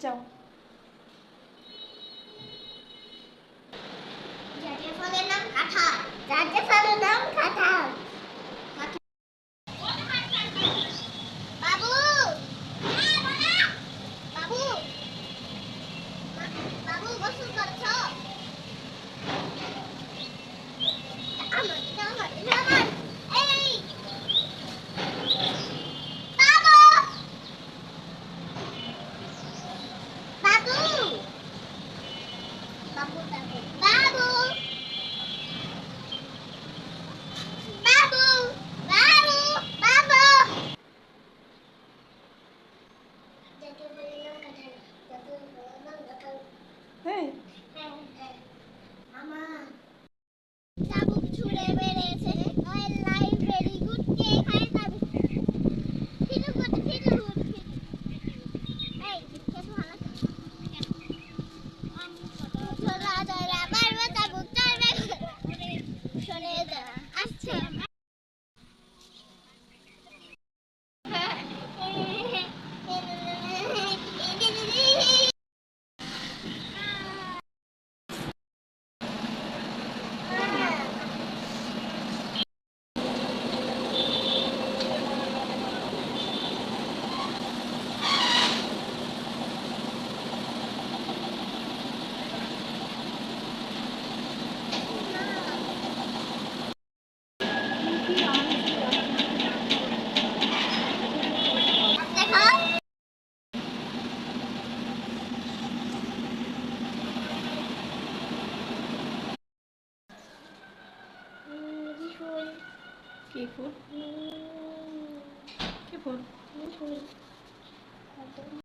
যাও। জাতীয় ফলের নাম কাঁঠাল। জাতীয় ফলের নাম কাঁঠাল। বাবু বাবু বাবু গোসল করছো? আমার আমার আমার এই বাবু বাবু বাবু বাবু বাবু বাবু বাবু জাতীয় ফলের নাম কাঁঠাল। জাতীয় ফলের নাম কাঁঠাল। হ্যাঁ মামা চাবুক ছুঁড়ে মেরেছে। ওই লাইফ ভেরি গুড কে খায় চাবুক। ফিরু করতে ফিরু এই কেন হালা চলা চলা বারবা চাবুক চলবে শুনে যা আসছে। কি ফুল? কি ফুল?